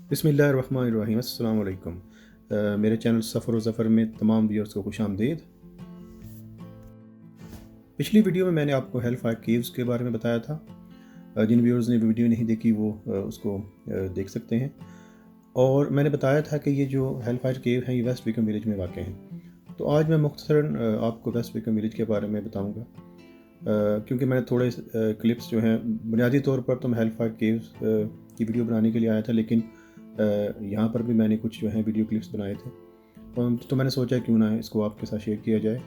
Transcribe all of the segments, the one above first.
बिस्मिल्लाहिर्रहमानिर्रहीम। अस्सलाम वालेकुम। मेरे चैनल सफ़र व ज़फ़र में तमाम व्यूअर्स को खुशामदीद। पिछली वीडियो में मैंने आपको हेल फायर केव्स के बारे में बताया था। जिन व्यूअर्स ने वीडियो नहीं देखी वो उसको देख सकते हैं। और मैंने बताया था कि ये जो हेल फायर केव हैं ये वेस्ट विकम विलेज में वाक़ हैं। तो आज मैं मुख्तसरन आपको वेस्ट विकम विलेज के बारे में बताऊँगा, क्योंकि मैंने थोड़े क्लिप्स जो हैं बुनियादी तौर पर तो मैं हेल फायर केव्स की वीडियो बनाने के लिए आया था, लेकिन यहाँ पर भी मैंने कुछ जो है वीडियो क्लिप्स बनाए थे। तो मैंने सोचा क्यों ना इसको आपके साथ शेयर किया जाए।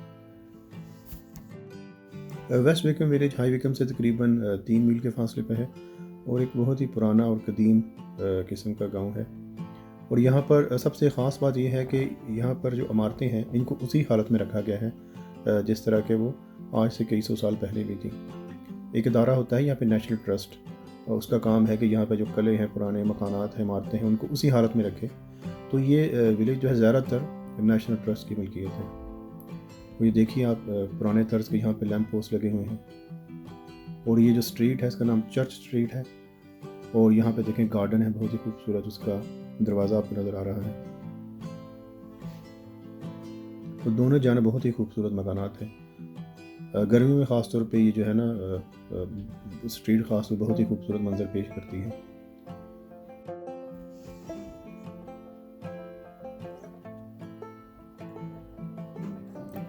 West Wickham village High Wycombe से तकरीबन 3 मील के फासले पर है और एक बहुत ही पुराना और कदीम किस्म का गांव है। और यहाँ पर सबसे ख़ास बात यह है कि यहाँ पर जो इमारतें हैं इनको उसी हालत में रखा गया है जिस तरह के वो आज से कई सौ साल पहले भी थी। एक इदारा होता है यहाँ पे नेशनल ट्रस्ट, और उसका काम है कि यहाँ पे जो किले हैं, पुराने मकानात हैं, इमारतें हैं, उनको उसी हालत में रखे। तो ये विलेज जो है ज़्यादातर नेशनल ट्रस्ट की मिल्कियत है। तो ये देखिए आप, पुराने तर्ज के यहाँ पे लैंप पोस्ट लगे हुए हैं। और ये जो स्ट्रीट है इसका नाम चर्च स्ट्रीट है। और यहाँ पे देखें गार्डन है बहुत ही खूबसूरत, उसका दरवाज़ा आपको नज़र आ रहा है। तो दोनों जाने बहुत ही खूबसूरत मकानात हैं। गर्मियों में ख़ास तौर पे ये जो है ना स्ट्रीट ख़ास में बहुत ही खूबसूरत मंजर पेश करती है।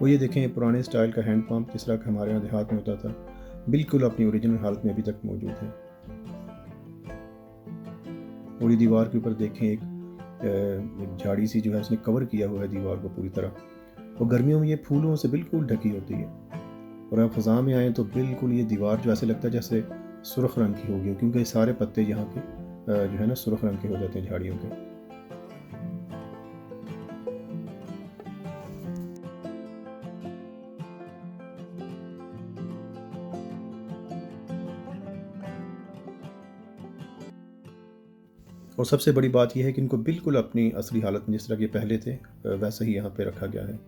वो ये देखें पुराने स्टाइल का हैंड पंप जिस तरह का हमारे यहाँ देहात में होता था, बिल्कुल अपनी ओरिजिनल हालत में अभी तक मौजूद है। और ये दीवार के ऊपर देखें एक झाड़ी सी जो है उसने कवर किया हुआ है दीवार को पूरी तरह। और गर्मियों में ये फूलों से बिल्कुल ढकी होती है। और आप ख़ज़ां में आएँ तो बिल्कुल ये दीवार जो ऐसे लगता है जैसे सुर्ख रंग की होगी, क्योंकि सारे पत्ते यहाँ के जो है ना सुर्ख रंग के हो जाते हैं झाड़ियों के। और सबसे बड़ी बात यह है कि इनको बिल्कुल अपनी असली हालत में जिस तरह के पहले थे वैसा ही यहाँ पे रखा गया है।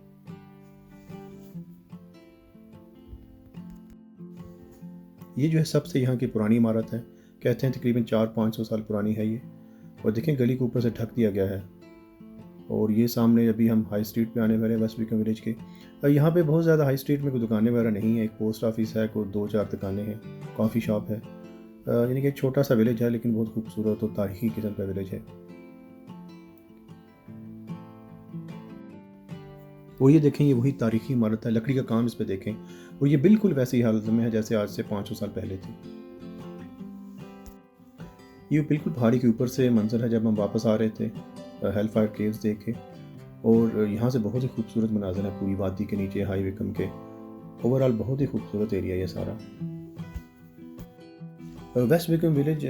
ये जो है सबसे यहाँ की पुरानी इमारत है। कहते हैं तकरीबन 400-500 साल पुरानी है ये। और देखें गली को ऊपर से ढक दिया गया है। और ये सामने अभी हम हाई स्ट्रीट पे आने वाले हैं वेस्ट विकम विलेज के। यहाँ पे बहुत ज़्यादा हाई स्ट्रीट में कोई दुकानें वगैरह नहीं है। एक पोस्ट ऑफिस है, कोई 2-4 दुकानें हैं, कॉफ़ी शॉप है। यानी कि एक छोटा सा विलेज है लेकिन बहुत खूबसूरत और तारीखी किस्म का विलेज है। और ये देखें ये वही तारीखी इमारत है, लकड़ी का काम इस पे देखें। और ये बिल्कुल वैसी हालत में है जैसे आज से 500 साल पहले थी। ये बिल्कुल पहाड़ी के ऊपर से मंजर है जब हम वापस आ रहे थे हेल फायर केव्स देख के। और यहाँ से बहुत ही खूबसूरत मनाज़र है पूरी वादी के नीचे हाई विकम के। ओवरऑल बहुत ही खूबसूरत एरिया ये सारा। वेस्ट विकम विलेज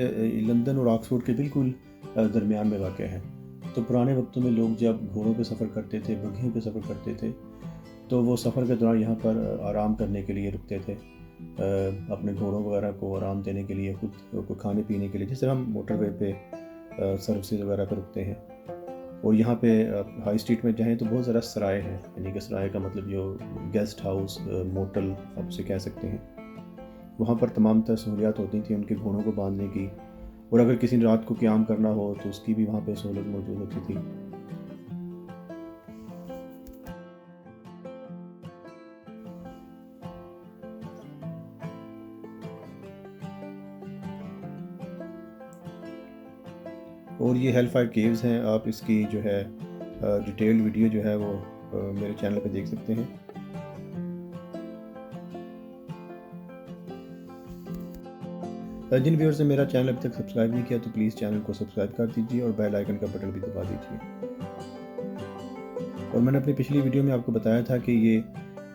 लंदन और ऑक्सफोर्ड के बिल्कुल दरमियान में वाक़ है। तो पुराने वक्तों में लोग जब घोड़ों पे सफ़र करते थे, बग्घियों पे सफ़र करते थे, तो वो सफ़र के दौरान यहाँ पर आराम करने के लिए रुकते थे। अपने घोड़ों वगैरह को आराम देने के लिए, खुद को खाने पीने के लिए, जिस तरह हम मोटरवे पे सर्विसेज वगैरह पे रुकते हैं। और यहाँ पे हाई स्ट्रीट में जाएँ तो बहुत ज़्यादा सराय हैं, यानी कि सराय का मतलब जो गेस्ट हाउस, मोटल आप उसे कह सकते हैं। वहाँ पर तमाम तरह सहूलियात होती थी उनके घोड़ों को बांधने की। और अगर किसी ने रात को क़याम करना हो तो उसकी भी वहाँ पे सहूलत मौजूद होती थी। और ये हेल फायर केव्स हैं, आप इसकी जो है डिटेल्ड वीडियो जो है वो मेरे चैनल पे देख सकते हैं। जिन व्यूअर्स ने मेरा चैनल अभी तक सब्सक्राइब नहीं किया तो प्लीज़ चैनल को सब्सक्राइब कर दीजिए और बेल आइकन का बटन भी दबा दीजिए। और मैंने अपनी पिछली वीडियो में आपको बताया था कि ये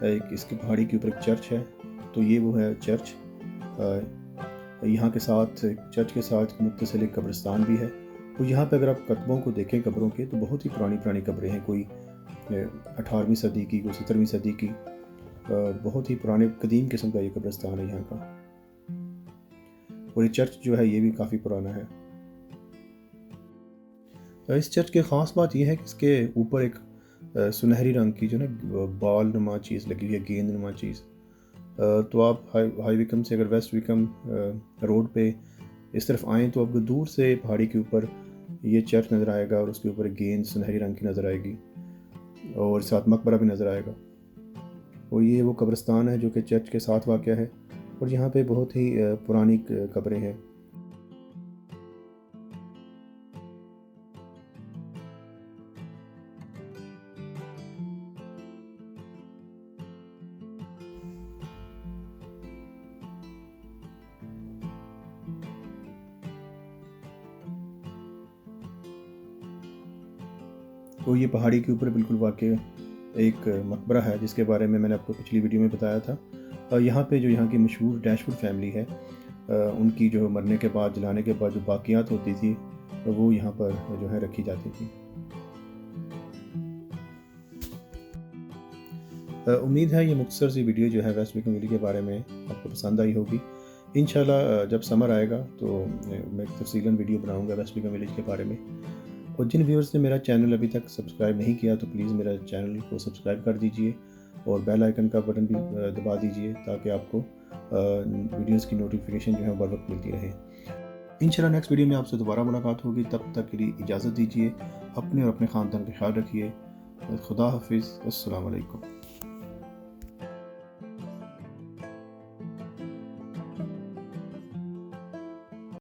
एक इसके पहाड़ी के ऊपर एक चर्च है। तो ये वो है चर्च। यहाँ के साथ चर्च के साथ मुत्तसिल एक कब्रिस्तान भी है। तो यहाँ पे अगर आप कतबों को देखें कब्रों के, तो बहुत ही पुरानी पुरानी कब्रें हैं। कोई 18वीं सदी की, कोई 17वीं सदी की। बहुत ही पुराने कदीम किस्म का ये कब्रिस्तान है यहाँ का। और ये चर्च जो है ये भी काफ़ी पुराना है। इस चर्च की ख़ास बात यह है कि इसके ऊपर एक सुनहरी रंग की जो ना बॉल नुमा चीज़ लगी हुई है, गेंद नुमा चीज़। तो आप हाई विकम से अगर वेस्ट विकम रोड पे इस तरफ आएँ तो आपको दूर से पहाड़ी के ऊपर ये चर्च नज़र आएगा और उसके ऊपर एक गेंद सुनहरी रंग की नज़र आएगी और साथ मकबरा भी नज़र आएगा। और ये वो कब्रिस्तान है जो कि चर्च के साथ वाक़या है और यहाँ पे बहुत ही पुरानी कब्रें हैं। तो ये पहाड़ी के ऊपर बिल्कुल वाक़ई एक मकबरा है जिसके बारे में मैंने आपको पिछली वीडियो में बताया था। यहाँ पे जो यहाँ की मशहूर डैशवुड फैमिली है, उनकी जो मरने के बाद जलाने के बाद जो बाक़ियात होती थी वो यहाँ पर जो है रखी जाती थी। उम्मीद है ये मुख्तसर सी वीडियो जो है वेस्ट बीकन विलेज के बारे में आपको पसंद आई होगी। इंशाल्लाह जब समर आएगा तो मैं एक तफसीलन वीडियो बनाऊँगा वेस्ट बीकन विलेज के बारे में। और जिन व्यूअर्स ने मेरा चैनल अभी तक सब्सक्राइब नहीं किया तो प्लीज़ मेरा चैनल को सब्सक्राइब कर दीजिए और बेल आइकन का बटन भी दबा दीजिए ताकि आपको वीडियोस की नोटिफिकेशन जो है बर वक्त मिलती रहे। इंशाल्लाह नेक्स्ट वीडियो में आपसे दोबारा मुलाकात होगी। तब तक के लिए इजाज़त दीजिए। अपने और अपने ख़ानदान का ख्याल रखिए। खुदा हाफिज़। अस्सलाम वालेकुम।